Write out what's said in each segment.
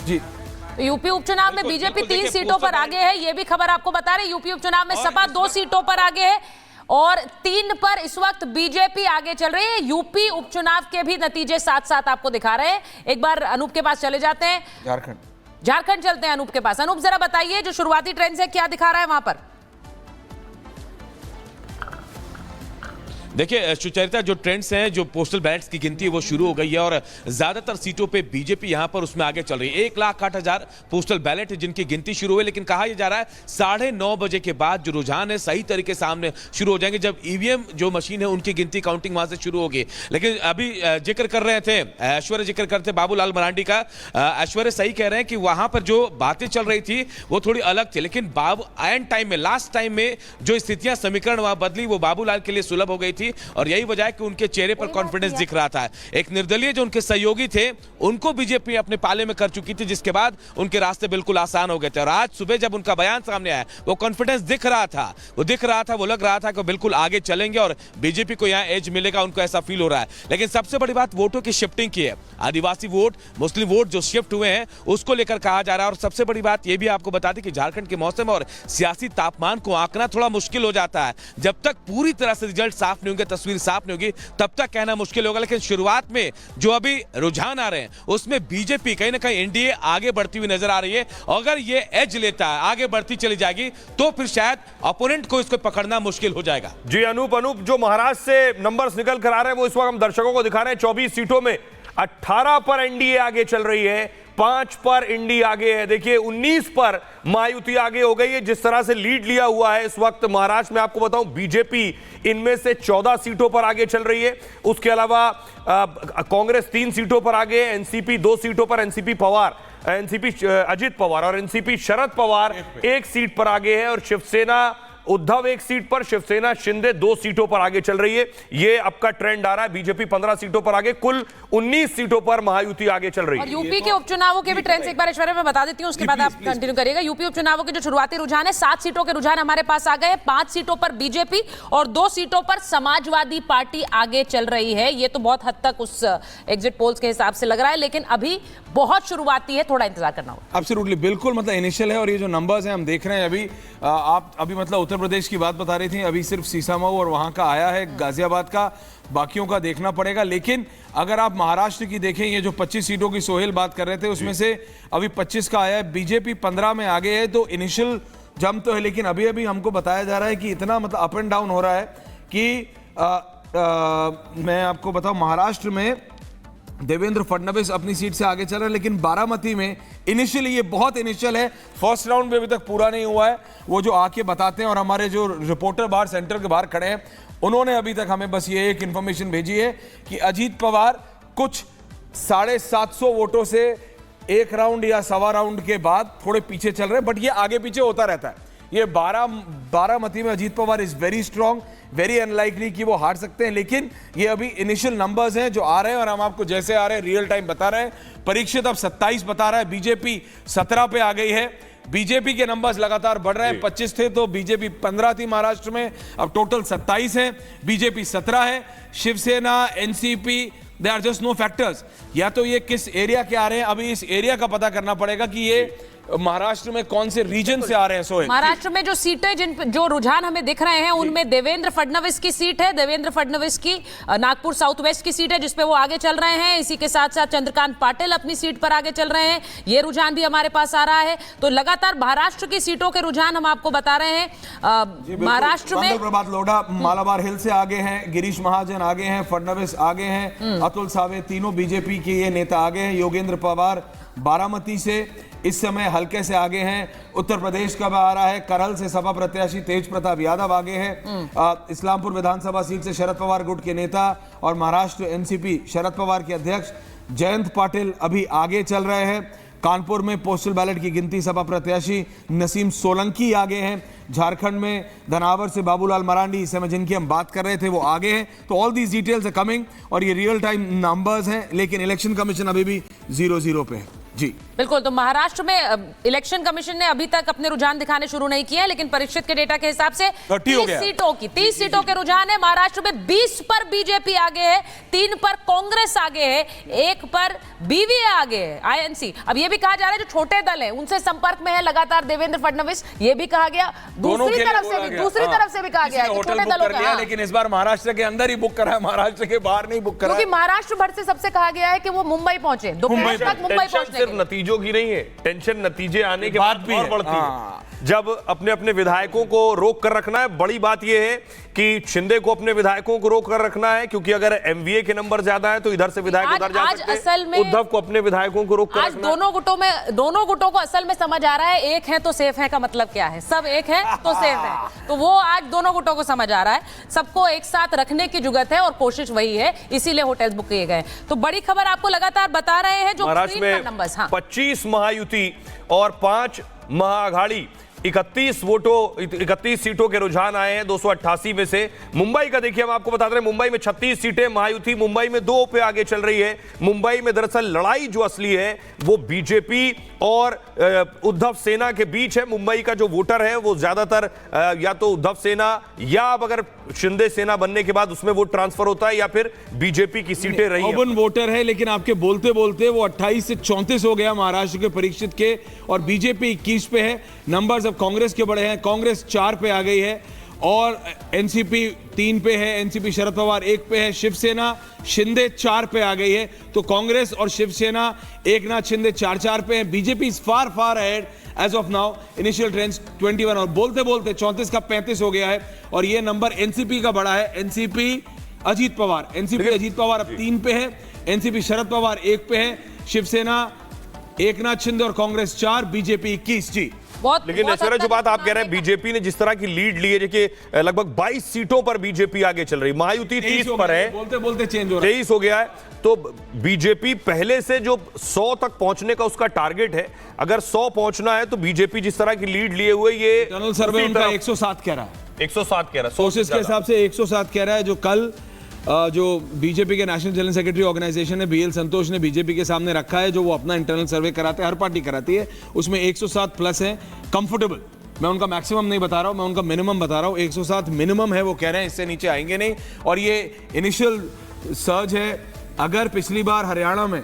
जी, तो यूपी उपचुनाव में बीजेपी 3 सीटों पर आगे है, ये भी खबर आपको बता रहे। यूपी उपचुनाव में सपा 2 सीटों पर आगे है और 3 पर इस वक्त बीजेपी आगे चल रही है। यूपी उपचुनाव के भी नतीजे साथ साथ आपको दिखा रहे हैं। एक बार अनूप के पास चले जाते हैं, झारखंड चलते हैं अनूप के पास। अनूप जरा बताइए जो शुरुआती ट्रेंड्स है क्या दिखा रहा है वहां पर। देखिए सुचरिता, जो ट्रेंड्स हैं, जो पोस्टल बैलेट्स की गिनती है वो शुरू हो गई है और ज्यादातर सीटों पे बीजेपी यहां पर उसमें आगे चल रही है। 1,08,000 पोस्टल बैलेट जिनकी गिनती शुरू हुई, लेकिन कहा यह जा रहा है 9:30 बजे के बाद जो रुझान है सही तरीके सामने शुरू हो जाएंगे, जब ईवीएम जो मशीन है उनकी गिनती काउंटिंग वहां से शुरू होगी। लेकिन अभी जिक्र कर रहे थे ऐश्वर्य, जिक्र करते बाबूलाल मरांडी का। ऐश्वर्य सही कह रहे हैं कि वहां पर जो बातें चल रही थी वो थोड़ी अलग थी, लेकिन एंड टाइम में, लास्ट टाइम में जो स्थितियां समीकरण वहां बदली वो बाबूलाल के लिए सुलभ हो गई थी और यही वजह है कि उनके चेहरे पर कॉन्फिडेंस दिख रहा था। एक निर्दलीय जो उनके सहयोगी थे उनको बीजेपी अपने पाले में कर चुकी थी, जिसके बाद उनके रास्ते बिल्कुल आसान हो गए थे। और आज सुबह जब उनका बयान सामने आया वो कॉन्फिडेंस दिख रहा था, वो लग रहा था कि बिल्कुल आगे चलेंगे और बीजेपी को यहां एज मिलेगा, उनको ऐसा फील हो रहा है। लेकिन सबसे बड़ी बात वोटों की शिफ्टिंग की है। आदिवासी वोट, मुस्लिम वोट जो शिफ्ट हुए हैं उसको लेकर कहा जा रहा है। और सबसे बड़ी बात यह भी आपको बता दें कि झारखंड के मौसम और सियासी तापमान को आंकना थोड़ा मुश्किल हो जाता है। जब तक पूरी तरह से रिजल्ट साफ नहीं होंगे, तस्वीर साफ नहीं होगी, तब तक कहना मुश्किल होगा। लेकिन शुरुआत में जो अभी रुझान आ रहे हैं उसमें बीजेपी कहीं ना कहीं एनडीए आगे बढ़ती हुई नजर आ रही है। अगर ये एज लेता है, आगे बढ़ती चली जाएगी, तो फिर शायद अपोनेंट को इसको पकड़ना मुश्किल हो जाएगा। जी अनूप, जो महाराष्ट्र से नंबर्स निकल कर आ रहे हैं वो इस वक्त हम दर्शकों को दिखा रहे हैं। 24 सीटों में 18 पर एनडीए आगे चल रही है, 5 पर इंडी आगे है। देखिए 19 पर महायुति आगे हो गई है। जिस तरह से लीड लिया हुआ है इस वक्त महाराष्ट्र में, आपको बताऊं बीजेपी इनमें से 14 सीटों पर आगे चल रही है। उसके अलावा कांग्रेस 3 सीटों पर आगे है, एनसीपी 2 सीटों पर, एनसीपी अजित पवार और एनसीपी शरद पवार 1 सीट पर आगे है और शिवसेना उद्धव 1 सीट पर, शिवसेना शिंदे 2 सीटों पर आगे चल रही है। ये अब का ट्रेंड आ रहा है। बीजेपी 15 सीटों पर आगे, कुल 19 सीटों पर महायुति आगे चल रही है। और यूपी के उपचुनावों के भी ट्रेंड्स एक बार ऐश्वर्या मैं बता देती हूं, उसके बाद आप कंटिन्यू करिएगा। यूपी उपचुनावों के जो शुरुआती रुझान है, 7 सीटों के रुझान हमारे पास आ गए। 5 सीटों पर बीजेपी और 2 सीटों पर समाजवादी पार्टी आगे चल रही है। ये तो बहुत हद तक उस एग्जिट पोल्स के हिसाब से लग रहा है, लेकिन अभी बहुत शुरुआती है, थोड़ा इंतजार करना होगा। एब्सोल्युटली, बिल्कुल, मतलब इनिशियल है। और ये जो नंबर्स हैं हम देख रहे हैं अभी, आप अभी मतलब उत्तर प्रदेश की बात बता रही थी, अभी सिर्फ सीसामऊ और वहां का आया है, गाजियाबाद का, बाकियों का देखना पड़ेगा। लेकिन अगर आप महाराष्ट्र की देखें, ये जो 25 सीटों की सोहेल बात कर रहे थे उसमें से अभी 25 का आया है, बीजेपी 15 में आगे है। तो इनिशियल जंप तो है, लेकिन अभी अभी हमको बताया जा रहा है कि इतना मतलब अप एंड डाउन हो रहा है कि मैं आपको बताऊं, महाराष्ट्र में देवेंद्र फडणवीस अपनी सीट से आगे चल रहे हैं, लेकिन बारामती में इनिशियली, ये बहुत इनिशियल है, फर्स्ट राउंड में अभी तक पूरा नहीं हुआ है, वो जो आके बताते हैं। और हमारे जो रिपोर्टर बाहर सेंटर के बाहर खड़े हैं उन्होंने अभी तक हमें बस ये एक इंफॉर्मेशन भेजी है कि अजीत पवार कुछ 750 वोटों से 1 राउंड या सवा राउंड के बाद थोड़े पीछे चल रहे हैं, बट ये आगे पीछे होता रहता है। ये बारामती में Ajit Pawar is very strong, very unlikely कि वो हार सकते हैं। लेकिन ये अभी इनिशियल नंबर्स हैं जो आ रहे हैं और हम आपको जैसे आ रहे हैं रियल टाइम बता रहे हैं। परीक्षित अब 27 बता रहा है, बीजेपी 17 पे आ गई है। बीजेपी के नंबर्स लगातार बढ़ रहे हैं। 25 थे तो बीजेपी 15 थी महाराष्ट्र में, अब टोटल 27 है, बीजेपी 17 है। Shiv Sena, NCP, they are just no factors. या तो ये किस एरिया के आ रहे हैं, अभी इस एरिया का पता करना पड़ेगा कि ये महाराष्ट्र में कौन से रीजन से आ रहे हैं। सोहेल, महाराष्ट्र में जो सीटें जो रुझान हमें दिख रहे हैं उनमें देवेंद्र फडणवीस की सीट है, देवेंद्र फडणवीस की नागपुर साउथ वेस्ट की सीट है जिसपे वो आगे चल रहे हैं। इसी के साथ साथ चंद्रकांत पाटिल अपनी सीट पर आगे चल रहे हैं, ये रुझान भी हमारे पास आ रहा है। तो लगातार महाराष्ट्र की सीटों के रुझान हम आपको बता रहे हैं। महाराष्ट्र में प्रभात लोढ़ा मालाबार हिल से आगे हैं, गिरीश महाजन आगे हैं, फडणवीस आगे हैं, अतुल सावे, तीनों बीजेपी के ये नेता आगे हैं। योगेंद्र पवार बारामती से इस समय हल्के से आगे हैं। उत्तर प्रदेश का आ रहा है, करल से सपा प्रत्याशी तेज प्रताप यादव आगे हैं। इस्लामपुर विधानसभा सीट से शरद पवार गुट के नेता और महाराष्ट्र एनसीपी शरद पवार के अध्यक्ष जयंत पाटिल अभी आगे चल रहे हैं। कानपुर में पोस्टल बैलेट की गिनती सपा प्रत्याशी नसीम सोलंकी आगे हैं। झारखंड में धनावर से बाबूलाल मरांडी, इस समय जिनकी हम बात कर रहे थे, वो आगे हैं। तो all these details are coming और ये रियल टाइम नंबर्स हैं, लेकिन इलेक्शन कमीशन अभी भी 0-0 पे है। जी बिल्कुल। तो महाराष्ट्र में इलेक्शन कमीशन ने अभी तक अपने रुझान दिखाने शुरू नहीं किए हैं, लेकिन परीक्षित के डेटा के हिसाब से 30 सीटों के रुझान है। महाराष्ट्र में 20 पर बीजेपी आगे है, 3 पर कांग्रेस आगे है, 1 पर बीवीए आगे है, आईएनसी। अब ये भी कहा जा रहा है जो छोटे दल हैं उनसे संपर्क में है लगातार देवेंद्र फडणवीस, ये भी कहा गया। दूसरी तरफ से भी कहा गया कि छोटे दलों का, लेकिन इस बार महाराष्ट्र के अंदर ही बुक करा है, महाराष्ट्र के बाहर नहीं बुक करा, क्योंकि महाराष्ट्र भर से सबसे कहा गया है कि वो मुंबई पहुंचे, दोपहर तक मुंबई पहुंचने सिर्फ नतीजों की नहीं है, टेंशन नतीजे आने के बाद भी और बढ़ती है। जब अपने अपने विधायकों को रोक कर रखना है, बड़ी बात यह है कि शिंदे को अपने विधायकों को रोक कर रखना है, क्योंकि अगर एमवीए के नंबर ज्यादा है तो इधर से विधायक उधर जा सकते हैं। उद्धव को अपने विधायकों को रोक कर आज दोनों गुटों को असल में समझ आ रहा है एक है तो सेफ है का मतलब क्या है, सब एक है तो सेफ है। तो वो आज दोनों गुटों को समझ आ रहा है, सबको एक साथ रखने की जुगत है और कोशिश वही है, इसीलिए होटल्स बुक किए गए। तो बड़ी खबर आपको लगातार बता रहे हैं जो महाराष्ट्र में नंबर्स, 25 महायुति और 5 महाअघाड़ी, 31 सीटों के रुझान आए हैं 288 में से। मुंबई का देखिए, हम आपको बता रहे हैं मुंबई में 36 सीटें महायुति मुंबई में 2 पे आगे चल रही है। मुंबई में दरअसल लड़ाई जो असली है वो बीजेपी और उद्धव सेना के बीच है। मुंबई का जो वोटर है वो ज्यादातर या तो उद्धव सेना या अब अगर शिंदे सेना बनने के बाद उसमें वोट ट्रांसफर होता है या फिर बीजेपी की सीटें रही ओपन वोटर है, लेकिन आपके बोलते बोलते वो 28 से 34 हो गया महाराष्ट्र के परीक्षित के, और बीजेपी 21 पे है। नंबर्स अब कांग्रेस के बड़े हैं, कांग्रेस 4 पे आ गई है और एनसीपी 3 पे है, एनसीपी शरद पवार 1 पे है, शिवसेना शिंदे 4 पे आ गई है। तो कांग्रेस और शिवसेना एकनाथ शिंदे 4 पे है। BJP is far ahead as of now, initial trends 21, और बोलते बोलते 34 का 35 हो गया है। और ये नंबर एनसीपी का बड़ा है, एनसीपी अजीत पवार, एनसीपी अजीत पवार अब 3 पे है, एनसीपी शरद पवार 1 पे है, शिवसेना एकनाथ शिंदे और कांग्रेस 4, बीजेपी 21। जी लेकिन ऐश्वर्या जो बात आप कह रहे हैं, बीजेपी ने जिस तरह की लीड ली है, देखिए लगभग 22 सीटों पर बीजेपी आगे चल रही, महायुति 30 पर है, बोलते बोलते चेंज हो रहा है, 23 हो गया है। तो बीजेपी पहले से जो 100 तक पहुंचने का उसका टारगेट है, अगर 100 पहुंचना है तो बीजेपी जिस तरह की लीड लिए हुए, ये जनरल सर्वे उनका 107 कह रहा है, 107 कह रहा है, सोर्सेस के हिसाब से 107 कह रहा है। जो कल जो बीजेपी के नेशनल जनरल सेक्रेटरी ऑर्गेनाइजेशन है बीएल संतोष ने बीजेपी के सामने रखा है, जो वो अपना इंटरनल सर्वे कराते हैं, हर पार्टी कराती है, उसमें 107 प्लस है कंफर्टेबल। मैं उनका मैक्सिमम नहीं बता रहा हूं, मैं उनका मिनिमम बता रहा हूं, 107 मिनिमम है वो कह रहे हैं, इससे नीचे आएंगे नहीं। और ये इनिशियल सर्ज है। अगर पिछली बार हरियाणा में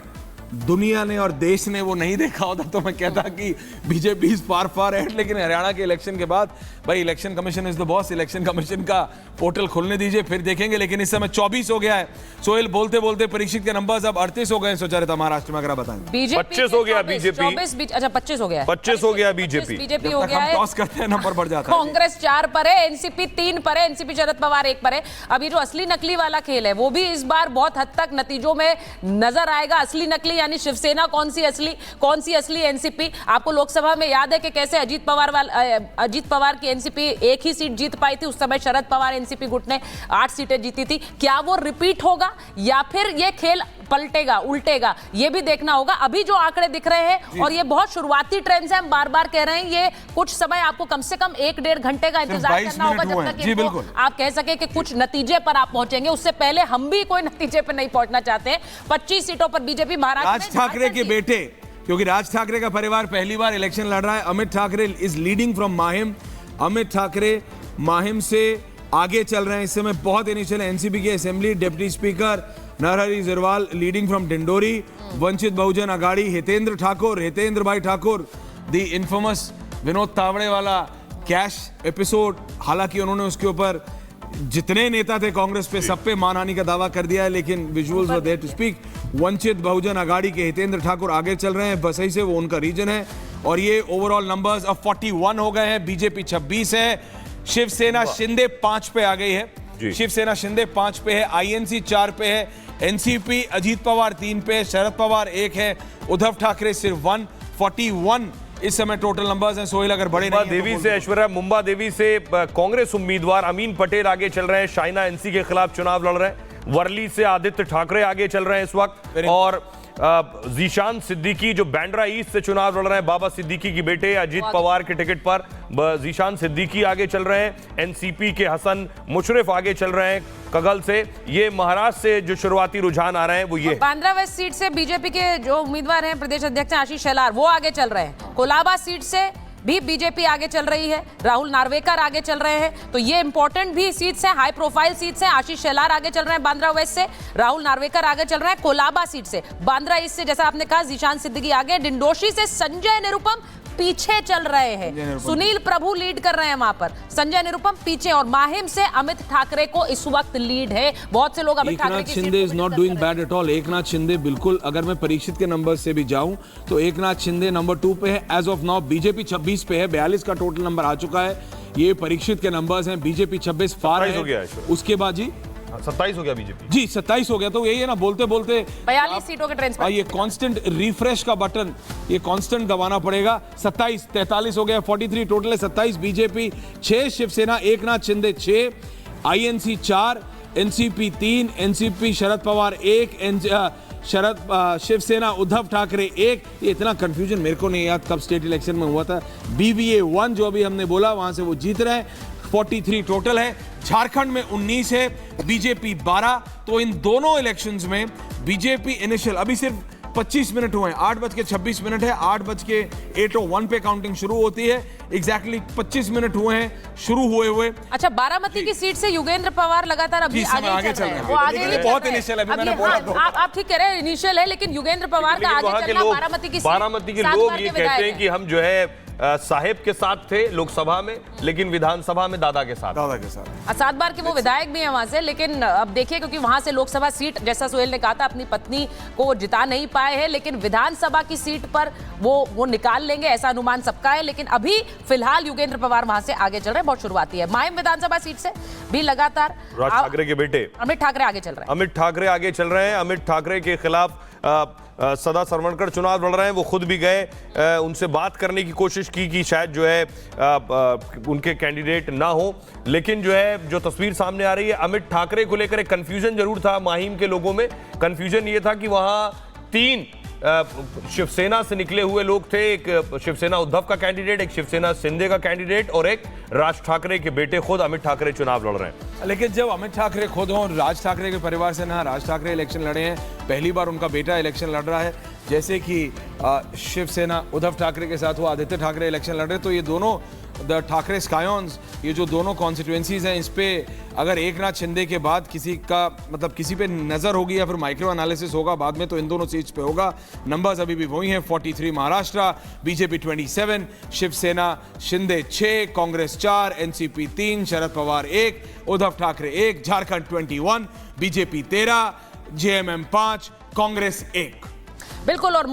दुनिया ने और देश ने वो नहीं देखा होता तो मैं कहता कि बीजेपी इज फार एहेड, लेकिन हरियाणा के इलेक्शन के बाद भाई election commission is the boss, election commission का पोर्टल खोलने दीजिए फिर देखेंगे। लेकिन इस समय 24 हो गया है। सोहेल बोलते बोलते परीक्षित के नंबर्स अब 38 हो गए सोचा रहता महाराष्ट्र में, अगर आप बताएं। 25 हो गया बीजेपी, अच्छा 25 हो गया, 25 हो गया बीजेपी हो गया है, टॉस करते हैं नंबर बढ़ जाता है। कांग्रेस 4 पर है, एनसीपी 3 पर है, एनसीपी शरद पवार 1 पर है। अभी जो असली नकली वाला खेल है वो भी इस बार बहुत हद तक नतीजों में नजर आएगा। असली नकली यानी शिवसेना कौन सी असली एनसीपी। आपको लोकसभा में याद है कि कैसे अजीत पवार की एनसीपी 1 ही सीट जीत पाई थी, उस समय शरद पवार एनसीपी गुट ने 8 सीटें जीती थी। क्या वो रिपीट होगा या फिर ये खेल पलटेगा, उल्टेगा, ये भी देखना होगा। अभी जो आंकड़े दिख रहे हैं और ये बहुत शुरुआती ट्रेंड्स हैं, हम बार-बार कह रहे हैं, ये कुछ समय आपको कम से कम 1-1.5 घंटे का इंतजार करना होगा जब तक आप कह सके कि कुछ नतीजे पर आप पहुंचेंगे। उससे पहले हम भी कोई नतीजे पर नहीं पहुंचना चाहते हैं। 25 सीटों पर बीजेपी महाराष्ट्र में, राज ठाकरे के बेटे, क्योंकि राज ठाकरे का परिवार पहली बार इलेक्शन लड़ रहा है, Amit Thackeray is leading from Mahim. Amit Thackeray Mahim से आगे चल रहे हैं इस समय, बहुत इनिशियल। एनसीपी के assembly deputy speaker Narhari Zirwal leading from Dindori. Vanchit Bahujan Aghadi Hitendra bhai Thakur, the infamous Vinod Tawde वाला कैश एपिसोड, हालांकि उन्होंने उसके ऊपर जितने नेता थे कांग्रेस पे सब पे मानहानि का दावा कर दिया है, लेकिन visuals were there to speak. Vanchit Bahujan Aghadi के हितेंद्र ठाकुर आगे चल रहे हैं, बसई से, वो उनका रीजन है। और ये ओवरऑल नंबर्स अब 41 हो गए हैं, बीजेपी 26 है, शिवसेना शिंदे 5 पे आ गई है, शिवसेना शिंदे 5 पे है, आईएनसी 4 पे है, एनसीपी अजीत पवार 3 पे है, शरद पवार 1 है, उद्धव ठाकरे सिर्फ 1, 41 इस समय टोटल नंबर्स हैं। सोहेल अगर बड़े मुंबा देवी से ऐश्वर्या, मुंबा देवी से कांग्रेस उम्मीदवार अमीन पटेल आगे चल रहे हैं, शाइना एनसी के खिलाफ चुनाव लड़ रहे हैं, वर्ली से आदित्य ठाकरे आगे चल रहे हैं इस वक्त, और जीशान सिद्दीकी जो बांद्रा ईस्ट से चुनाव लड़ रहे हैं, बाबा सिद्दीकी के बेटे अजीत पवार के टिकट पर जीशान सिद्दीकी आगे चल रहे हैं। एनसीपी के हसन मुशर्रफ आगे चल रहे हैं कगल से। ये महाराष्ट्र से जो शुरुआती रुझान आ रहे हैं वो ये। बांद्रा वेस्ट सीट से बीजेपी के जो उम्मीदवार हैं प्रदेश अध्यक्ष आशीष शेलार, वो आगे चल रहे हैं। कोलाबा सीट से भी बीजेपी आगे चल रही है, राहुल नार्वेकर आगे चल रहे हैं। तो ये इंपॉर्टेंट भी सीट्स हैं, हाई प्रोफाइल सीट्स हैं। आशीष शेलार आगे चल रहे हैं बांद्रा वेस्ट से, राहुल नार्वेकर आगे चल रहे हैं कोलाबा सीट से। बांद्रा ईस्ट से जैसा आपने कहा जीशान सिद्दीकी आगे, डिंडोशी से संजय निरुपम पीछे चल रहे हैं। सुनील प्रभु लीड कर रहे हैं वहां पर, संजय निरुपम पीछे। और माहिम से अमित ठाकरे को इस वक्त लीड है। बहुत से लोग अमित ठाकरे की Shinde is not doing bad at all. Eknath Shinde बिल्कुल, अगर मैं परीक्षित के नंबर से भी जाऊं तो एकनाथ शिंदे नंबर 2 पे है एज ऑफ नाउ। बीजेपी 26 पे है, 42 का टोटल नंबर आ चुका है। ये परीक्षित के नंबर्स हैं। बीजेपी 26 फार है। उसके बाद जी 27 हो गया बीजेपी जी 27 हो गया। तो यही है ना, बोलते बोलते 42 सीटों के ट्रेंड पर ये कांस्टेंट रिफ्रेश का बटन ये कांस्टेंट दबाना पड़ेगा। 27 43 हो गया, 43 टोटल है। 27 BJP 6, Shiv Sena Eknath Shinde 6, INC 4, NCP 3, NCP Sharad Pawar 1, Shiv Sena Uddhav Thackeray 1। ये इतना कंफ्यूजन मेरे को नहीं याद कब स्टेट इलेक्शन में हुआ था। बीवीए 1 जो अभी हमने बोला वहां से वो जीत रहे हैं। 43 टोटल है। झारखंड में 19 है, बीजेपी 12। तो इन दोनों इलेक्शंस में बीजेपी इनिशियल अभी सिर्फ 25 मिनट हुए हैं। 8:26 है। 8:08 पे काउंटिंग शुरू होती है। एग्जैक्टली 25 मिनट हुए हैं शुरू हुए। अच्छा, बारामती की सीट से युगेंद्र पवार लगातार अभी आगे चल रहे हैं। वो आगे ही बहुत इनिशियल है, मैंने बोला। आप ठीक कह रहे हैं, इनिशियल है, लेकिन युगेंद्र पवार का आगे चलना बारामती की लोग ये कहते हैं कि हम जो है साहेब के साथ थे लोकसभा में, लेकिन विधानसभा में दादा के साथ। 7 बार के वो विधायक भी हैं वहां से। लेकिन अब देखिए, क्योंकि वहां से लोकसभा सीट, जैसा सुहेल ने कहा था, अपनी पत्नी को जिता नहीं पाए हैं, लेकिन विधानसभा की सीट पर वो निकाल लेंगे, ऐसा अनुमान सबका है। लेकिन अभी फिलहाल युगेंद्र पवार वहां से आगे चल रहे हैं। बहुत शुरुआती है। माहिम विधानसभा सीट से भी लगातार राज ठाकरे के बेटे अमित ठाकरे आगे चल रहे हैं। अमित ठाकरे आगे चल रहे हैं। अमित ठाकरे के खिलाफ सदा सरवणकर चुनाव लड़ रहे हैं। वो खुद भी गए, उनसे बात करने की कोशिश की कि शायद जो है उनके कैंडिडेट ना हो, लेकिन जो है जो तस्वीर सामने आ रही है, अमित ठाकरे को लेकर एक कंफ्यूजन जरूर था माहिम के लोगों में। कंफ्यूजन ये था कि वहां 3 शिवसेना से निकले हुए लोग थे। एक शिवसेना उद्धव का कैंडिडेट, एक शिवसेना शिंदे का कैंडिडेट और एक राज ठाकरे के बेटे खुद अमित ठाकरे चुनाव लड़ रहे हैं। लेकिन जब अमित ठाकरे खुद हों, राज ठाकरे के परिवार से ना राज ठाकरे इलेक्शन लड़े हैं, पहली बार उनका बेटा इलेक्शन लड़ रहा है। जैसे कि शिवसेना उद्धव ठाकरे के साथ वो आदित्य ठाकरे इलेक्शन लड़ रहे, तो ये दोनों द ठाकरे स्कायॉन्स, ये जो दोनों कॉन्स्टिट्यूएंसीज हैं, इस पे अगर एकनाथ शिंदे के बाद किसी का मतलब किसी पे नजर होगी या फिर माइक्रो एनालिसिस होगा बाद में, तो इन दोनों सीट्स पे होगा। नंबर्स अभी भी वही हैं। 43 महाराष्ट्र, बीजेपी 27, शिवसेना शिंदे 6, कांग्रेस 4, एनसीपी 3, शरद पवार 1, उद्धव ठाकरे 1, झारखंड 21, बीजेपी 13, जेएमएम 5, कांग्रेस 1। बिल्कुल। और